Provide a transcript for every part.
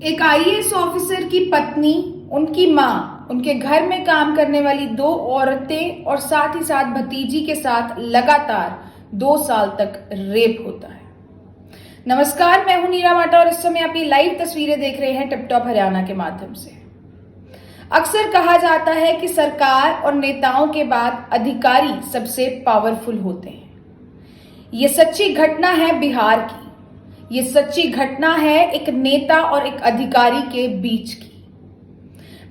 एक IAS officer की पत्नी, उनकी मां, उनके घर में काम करने वाली 2 औरतें और साथ ही साथ भतीजी के साथ लगातार 2 साल तक रेप होता है। नमस्कार, मैं हूं नीरा माटा और इस समय आप ये लाइव तस्वीरें देख रहे हैं टिप टॉप हरियाणा के माध्यम से। अक्सर कहा जाता है कि सरकार और नेताओं के बाद अधिकारी सबसे पावरफुल होते हैं। ये सच्ची घटना है बिहार की। ये सच्ची घटना है एक नेता और एक अधिकारी के बीच की।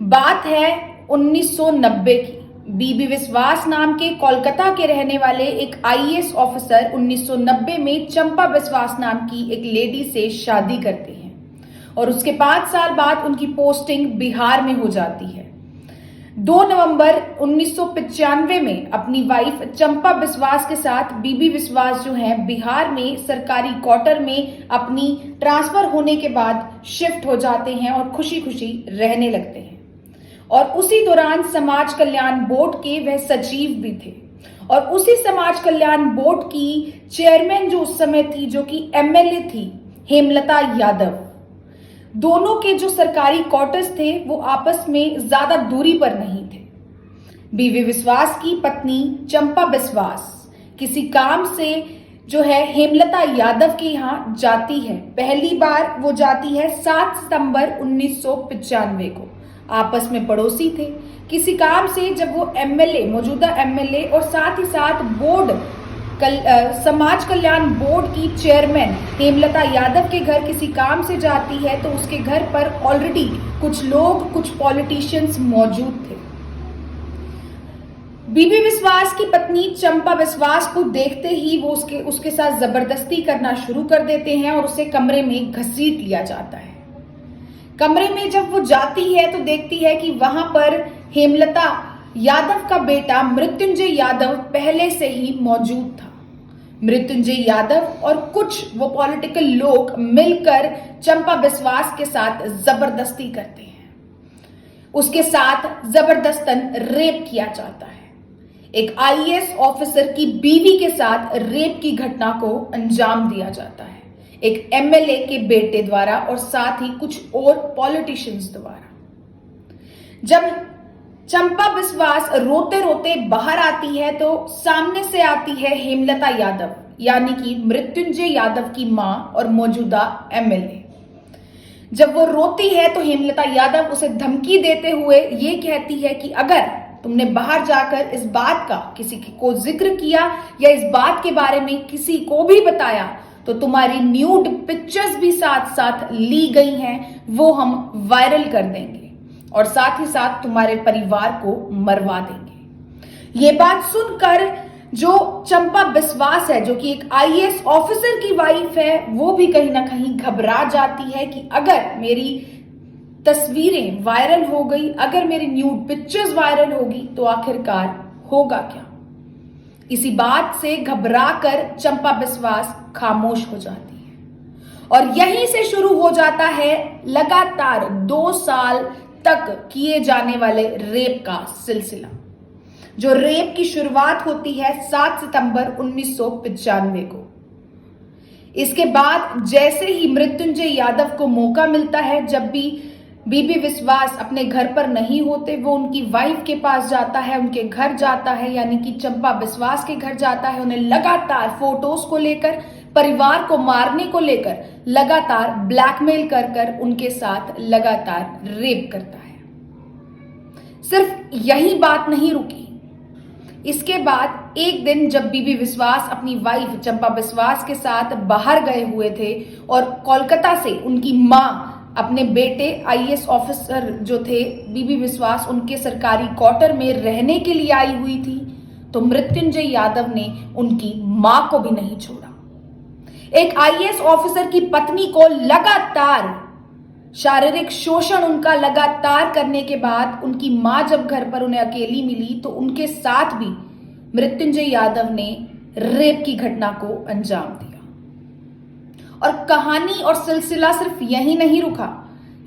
बात है 1990 की। बीबी विश्वास नाम के कोलकाता के रहने वाले एक आईएएस ऑफिसर 1990 में चंपा विश्वास नाम की एक लेडी से शादी करते हैं और उसके 5 साल बाद उनकी पोस्टिंग बिहार में हो जाती है। 2 नवंबर 1995 में अपनी वाइफ चंपा विश्वास के साथ बीबी विश्वास जो है बिहार में सरकारी क्वार्टर में अपनी ट्रांसफर होने के बाद शिफ्ट हो जाते हैं और खुशी खुशी रहने लगते हैं। और उसी दौरान समाज कल्याण बोर्ड के वह सचिव भी थे और उसी समाज कल्याण बोर्ड की चेयरमैन जो उस समय थी, जो कि एमएलए थी, हेमलता यादव। दोनों के जो सरकारी क्वार्टर्स थे वो आपस में ज्यादा दूरी पर नहीं थे। बीबी विश्वास की पत्नी चंपा विश्वास किसी काम से जो है हेमलता यादव के यहाँ जाती है। पहली बार वो जाती है 7 सितंबर 1995 को। आपस में पड़ोसी थे। किसी काम से जब वो एमएलए, मौजूदा एमएलए और साथ ही साथ बोर्ड समाज कल्याण बोर्ड की चेयरमैन हेमलता यादव के घर किसी काम से जाती है तो उसके घर पर ऑलरेडी कुछ लोग, कुछ पॉलिटिशियंस मौजूद थे। बीबी विश्वास की पत्नी चंपा विश्वास को देखते ही वो उसके साथ जबरदस्ती करना शुरू कर देते हैं और उसे कमरे में घसीट लिया जाता है। कमरे में जब वो जाती है तो देखती है कि वहां पर हेमलता यादव का बेटा मृत्युंजय यादव पहले से ही मौजूद था। मृत्युंजय यादव और कुछ वो पॉलिटिकल लोग मिलकर चंपा विश्वास के साथ जबरदस्ती करते हैं। उसके साथ जबरदस्तन रेप किया जाता है। एक आईएएस ऑफिसर की बीवी के साथ रेप की घटना को अंजाम दिया जाता है, एक एमएलए के बेटे द्वारा और साथ ही कुछ और पॉलिटिशियंस द्वारा। जब चंपा विश्वास रोते रोते बाहर आती है तो सामने से आती है हेमलता यादव, यानी कि मृत्युंजय यादव की मां और मौजूदा एमएलए। जब वो रोती है तो हेमलता यादव उसे धमकी देते हुए ये कहती है कि अगर तुमने बाहर जाकर इस बात का किसी को जिक्र किया या इस बात के बारे में किसी को भी बताया तो तुम्हारी न्यूड पिक्चर्स भी साथ साथ ली गई हैं, वो हम वायरल कर देंगे और साथ ही साथ तुम्हारे परिवार को मरवा देंगे। ये बात सुनकर जो चंपा विश्वास है, जो कि एक आईएएस ऑफिसर की वाइफ है, वो भी कहीं ना कहीं घबरा जाती है कि अगर मेरी तस्वीरें वायरल हो गई, अगर मेरी न्यूड पिक्चर्स वायरल होगी तो आखिरकार होगा क्या। इसी बात से घबराकर चंपा विश्वास खामोश हो जाती है और यहीं से शुरू हो जाता है लगातार 2 साल तक किए जाने वाले रेप का सिलसिला। जो रेप की शुरुआत होती है 7 सितंबर 1995 को। इसके बाद जैसे ही मृत्युंजय यादव को मौका मिलता है, जब भी बीबी विश्वास अपने घर पर नहीं होते, वो उनकी वाइफ के पास जाता है, उनके घर जाता है, यानी कि चंपा विश्वास के घर जाता है। उन्हें लगातार फोटोज को लेकर, परिवार को मारने को लेकर लगातार ब्लैकमेल कर उनके साथ लगातार रेप करता है। सिर्फ यही बात नहीं रुकी। इसके बाद एक दिन जब बीबी विश्वास अपनी वाइफ चंपा विश्वास के साथ बाहर गए हुए थे और कोलकाता से उनकी मां अपने बेटे आईएएस ऑफिसर जो थे बीबी विश्वास उनके सरकारी क्वार्टर में रहने के लिए आई हुई थी, तो मृत्युंजय यादव ने उनकी मां को भी नहीं छोड़ा। एक आईएएस ऑफिसर की पत्नी को लगातार शारीरिक शोषण उनका लगातार करने के बाद उनकी मां जब घर पर उन्हें अकेली मिली तो उनके साथ भी मृत्युंजय यादव ने रेप की घटना को अंजाम दिया। और कहानी और सिलसिला सिर्फ यही नहीं रुका,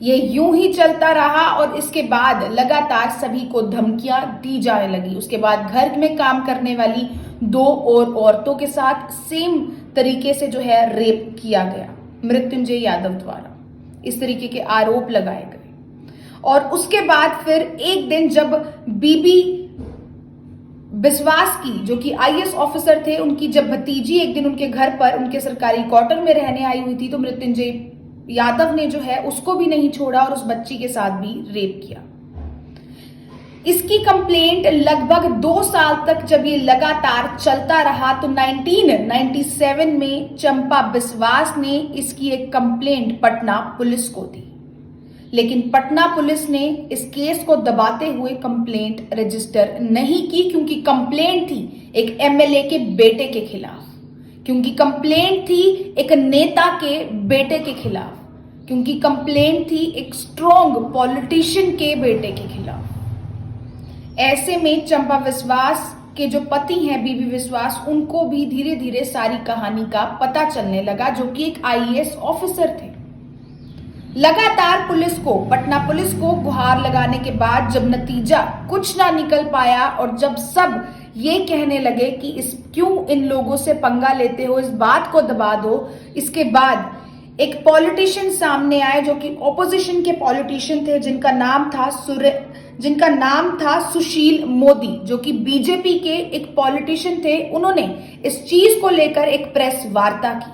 ये यूं ही चलता रहा और इसके बाद लगातार सभी को धमकियां दी जाने लगी। उसके बाद घर में काम करने वाली 2 और औरतों के साथ सेम तरीके से जो है रेप किया गया मृत्युंजय यादव द्वारा। इस तरीके के आरोप लगाए गए। और उसके बाद फिर एक दिन जब बीबी बिस्वास की, जो कि आईएएस ऑफिसर थे, उनकी जब भतीजी एक दिन उनके घर पर उनके सरकारी क्वार्टर में रहने आई हुई थी, तो मृत्युंजय यादव ने जो है उसको भी नहीं छोड़ा और उस बच्ची के साथ भी रेप किया। इसकी कंप्लेंट लगभग 2 साल तक जब ये लगातार चलता रहा तो 1997 में चंपा बिस्वास ने इसकी एक कंप्लेंट पटना पुलिस को दी, लेकिन पटना पुलिस ने इस केस को दबाते हुए कंप्लेंट रजिस्टर नहीं की, क्योंकि कंप्लेंट थी एक एमएलए के बेटे के खिलाफ, क्योंकि कंप्लेंट थी एक नेता के बेटे के खिलाफ, क्योंकि कंप्लेंट थी एक स्ट्रॉन्ग पॉलिटिशियन के बेटे के खिलाफ। ऐसे में चंपा बिस्वास के जो पति हैं बीबी बिस्वास, उनको भी धीरे धीरे सारी कहानी का पता चलने लगा, जो कि एक आईएएस ऑफिसर थे। लगातार पटना पुलिस को गुहार लगाने के बाद जब नतीजा कुछ ना निकल पाया और जब सब ये कहने लगे कि क्यों इन लोगों से पंगा लेते हो, इस बात को दबा दो, इसके बाद एक पॉलिटिशियन सामने आए जो कि ऑपोजिशन के पॉलिटिशियन थे, जिनका नाम था सुशील मोदी, जो कि बीजेपी के एक पॉलिटिशियन थे। उन्होंने इस चीज को लेकर एक प्रेस वार्ता की।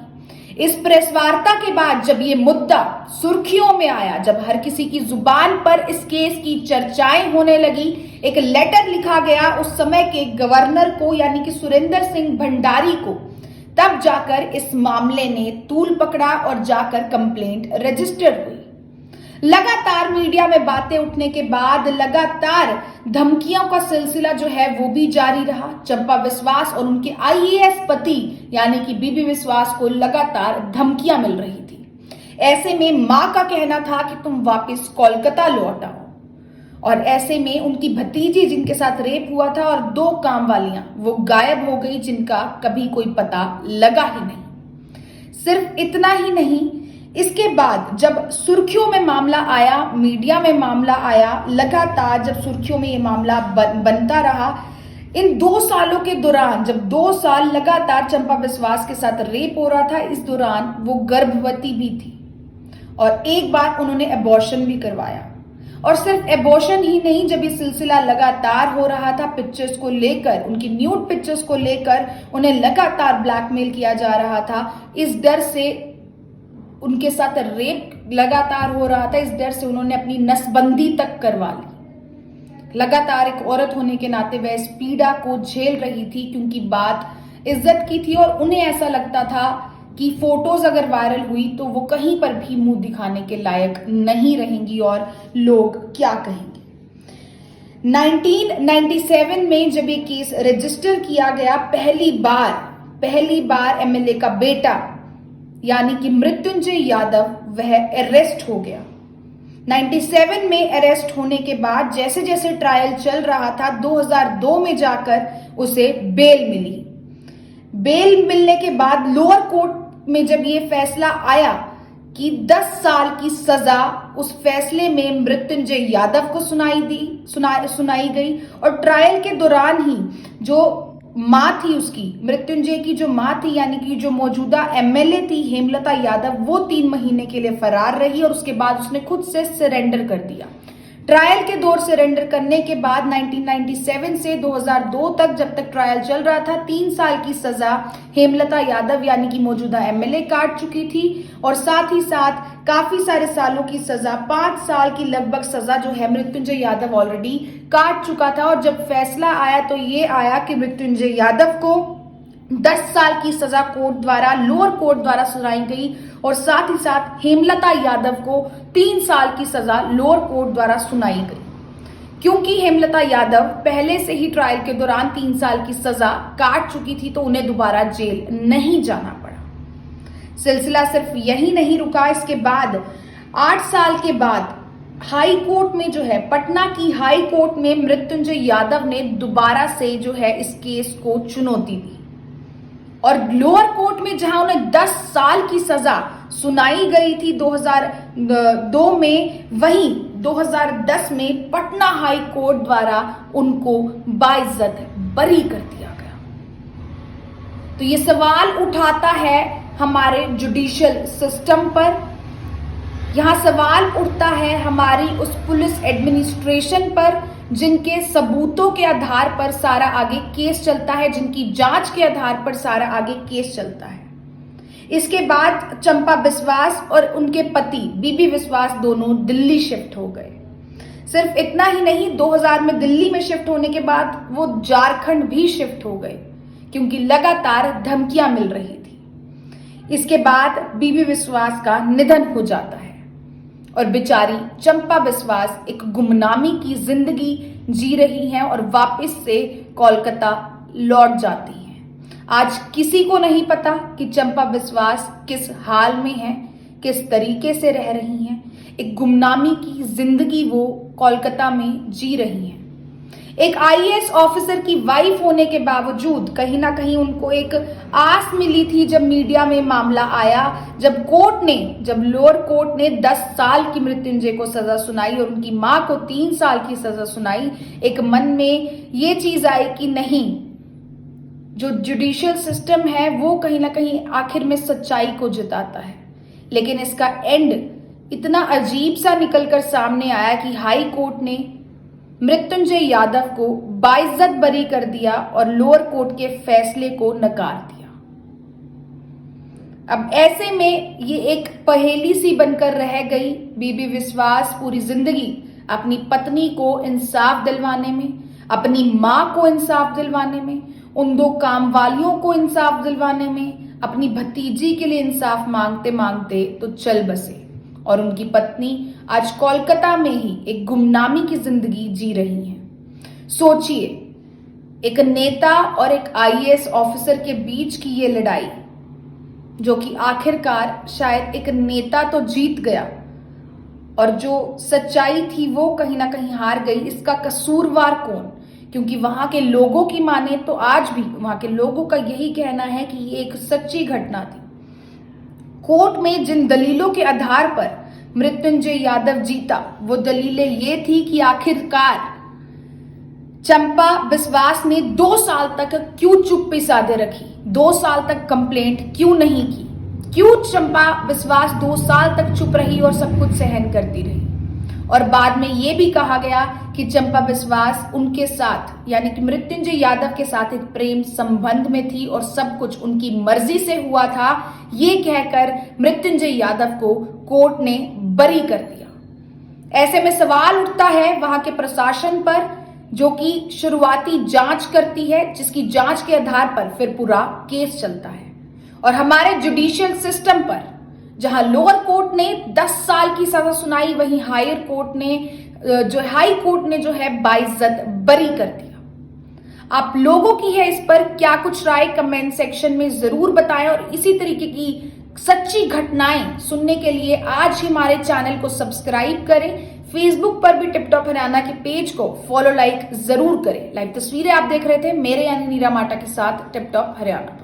इस प्रेस वार्ता के बाद जब ये मुद्दा सुर्खियों में आया, जब हर किसी की जुबान पर इस केस की चर्चाएं होने लगी, एक लेटर लिखा गया उस समय के गवर्नर को, यानी कि सुरेंद्र सिंह भंडारी को, तब जाकर इस मामले ने तूल पकड़ा और जाकर कंप्लेंट रजिस्टर हुई। लगातार मीडिया में बातें उठने के बाद लगातार धमकियों का सिलसिला जो है वो भी जारी रहा। चंपा बिस्वास और उनके आईएएस पति यानी कि बीबी बिस्वास को लगातार धमकियां मिल रही थी। ऐसे में मां का कहना था कि तुम वापस कोलकाता लौट आओ, और ऐसे में उनकी भतीजी जिनके साथ रेप हुआ था और 2 कामवालियां वो गायब हो गई, जिनका कभी कोई पता लगा ही नहीं। सिर्फ इतना ही नहीं, इसके बाद जब सुर्खियों में मामला आया, मीडिया में मामला आया, लगातार जब सुर्खियों में ये मामला बनता रहा, इन 2 सालों के दौरान, जब 2 साल लगातार चंपा बिस्वास के साथ रेप हो रहा था, इस दौरान वो गर्भवती भी थी और एक बार उन्होंने एबॉर्शन भी करवाया। और सिर्फ एबॉर्शन ही नहीं, जब ये सिलसिला लगातार हो रहा था, पिक्चर्स को लेकर, उनकी न्यूड पिक्चर्स को लेकर उन्हें लगातार ब्लैकमेल किया जा रहा था। इस डर से उनके साथ रेप लगातार हो रहा था, इस डर से उन्होंने अपनी नसबंदी तक करवा ली। लगातार एक औरत होने के नाते वह इस पीड़ा को झेल रही थी, क्योंकि बात इज्जत की थी और उन्हें ऐसा लगता था कि फोटोज अगर वायरल हुई तो वो कहीं पर भी मुंह दिखाने के लायक नहीं रहेंगी और लोग क्या कहेंगे। 1997 में जब ये केस रजिस्टर किया गया, पहली बार एमएलए का बेटा यानी कि मृत्युंजय यादव वह अरेस्ट हो गया। 97 में अरेस्ट होने के बाद जैसे जैसे ट्रायल चल रहा था, 2002 में जाकर उसे बेल मिली। बेल मिलने के बाद लोअर कोर्ट में जब ये फैसला आया कि 10 साल की सजा, उस फैसले में मृत्युंजय यादव को सुनाई गई। और ट्रायल के दौरान ही जो मां थी उसकी, मृत्युंजय की जो मां थी, यानी कि जो मौजूदा एमएलए थी हेमलता यादव, वो 3 महीने के लिए फरार रही और उसके बाद उसने खुद से सरेंडर कर दिया। ट्रायल के दौर सरेंडर करने के बाद 1997 से 2002 तक, जब तक ट्रायल चल रहा था, 3 साल की सजा हेमलता यादव यानी कि मौजूदा एमएलए काट चुकी थी और साथ ही साथ काफी सारे सालों की सजा, 5 साल की लगभग सजा जो है मृत्युंजय यादव ऑलरेडी काट चुका था। और जब फैसला आया तो ये आया कि मृत्युंजय यादव को 10 साल की सजा लोअर कोर्ट द्वारा सुनाई गई और साथ ही साथ हेमलता यादव को 3 साल की सजा लोअर कोर्ट द्वारा सुनाई गई, क्योंकि हेमलता यादव पहले से ही ट्रायल के दौरान 3 साल की सजा काट चुकी थी, तो उन्हें दोबारा जेल नहीं जाना पड़ा। सिलसिला सिर्फ यही नहीं रुका, इसके बाद 8 साल के बाद हाई कोर्ट में जो है, पटना की हाई कोर्ट में मृत्युंजय यादव ने दोबारा से जो है इस केस को चुनौती दी और लोअर कोर्ट में जहां उन्हें 10 साल की सजा सुनाई गई थी 2002 में, वहीं 2010 में पटना हाई कोर्ट द्वारा उनको बाइज्जत बरी कर दिया गया। तो ये सवाल उठाता है हमारे जुडिशियल सिस्टम पर, यहाँ सवाल उठता है हमारी उस पुलिस एडमिनिस्ट्रेशन पर, जिनके सबूतों के आधार पर सारा आगे केस चलता है, जिनकी जांच के आधार पर सारा आगे केस चलता है। इसके बाद चंपा बिस्वास और उनके पति बीबी विश्वास दोनों दिल्ली शिफ्ट हो गए। सिर्फ इतना ही नहीं, 2000 में दिल्ली में शिफ्ट होने के बाद वो झारखंड भी शिफ्ट हो गए, क्योंकि लगातार धमकियां मिल रही थी। इसके बाद बीबी विश्वास का निधन हो जाता है और बेचारी चंपा बिस्वास एक गुमनामी की जिंदगी जी रही हैं और वापस से कोलकाता लौट जाती हैं। आज किसी को नहीं पता कि चंपा बिस्वास किस हाल में हैं, किस तरीके से रह रही हैं। एक गुमनामी की जिंदगी वो कोलकाता में जी रही हैं। एक आईएएस ऑफिसर की वाइफ होने के बावजूद कहीं ना कहीं उनको एक आस मिली थी जब मीडिया में मामला आया, जब लोअर कोर्ट ने 10 साल की मृत्युंजय को सजा सुनाई और उनकी मां को 3 साल की सजा सुनाई। एक मन में ये चीज आई कि नहीं, जो जुडिशियल सिस्टम है वो कहीं ना कहीं आखिर में सच्चाई को जिताता है। लेकिन इसका एंड इतना अजीब सा निकलकर सामने आया कि हाई कोर्ट ने मृत्युंजय यादव को बाइज्जत बरी कर दिया और लोअर कोर्ट के फैसले को नकार दिया। अब ऐसे में ये एक पहेली सी बनकर रह गई। बीबी विश्वास पूरी जिंदगी अपनी पत्नी को इंसाफ दिलवाने में, अपनी मां को इंसाफ दिलवाने में, उन 2 कामवालियों को इंसाफ दिलवाने में, अपनी भतीजी के लिए इंसाफ मांगते मांगते तो चल बसे और उनकी पत्नी आज कोलकाता में ही एक गुमनामी की जिंदगी जी रही हैं। सोचिए, एक नेता और एक आईएएस ऑफिसर के बीच की ये लड़ाई, जो कि आखिरकार शायद एक नेता तो जीत गया और जो सच्चाई थी वो कहीं ना कहीं हार गई। इसका कसूरवार कौन? क्योंकि वहां के लोगों की माने तो आज भी वहां के लोगों का यही कहना है कि ये एक सच्ची घटना थी। कोर्ट में जिन दलीलों के आधार पर मृत्युंजय यादव जीता, वो दलीलें ये थी कि आखिरकार चंपा बिस्वास ने 2 साल तक क्यों चुप्पी साधे रखी, 2 साल तक कंप्लेंट क्यों नहीं की, क्यों चंपा बिस्वास 2 साल तक चुप रही और सब कुछ सहन करती रही। और बाद में ये भी कहा गया कि चंपा बिस्वास उनके साथ यानी कि मृत्युंजय यादव के साथ एक प्रेम संबंध में थी और सब कुछ उनकी मर्जी से हुआ था। ये कहकर मृत्युंजय यादव को कोर्ट ने बरी कर दिया। ऐसे में सवाल उठता है वहां के प्रशासन पर, जो कि शुरुआती जांच करती है, जिसकी जांच के आधार पर फिर पूरा केस चलता है, और हमारे जुडिशियल सिस्टम पर, जहां लोअर कोर्ट ने 10 साल की सजा सुनाई, वहीं हाई कोर्ट ने जो है बाइज्जत बरी कर दिया। आप लोगों की है इस पर क्या कुछ राय, कमेंट सेक्शन में जरूर बताएं और इसी तरीके की सच्ची घटनाएं सुनने के लिए आज ही हमारे चैनल को सब्सक्राइब करें। फेसबुक पर भी टिपटॉप हरियाणा के पेज को फॉलो लाइक जरूर करें। लाइव तस्वीरें आप देख रहे थे मेरे यानी नीरा माटा के साथ टिपटॉप हरियाणा।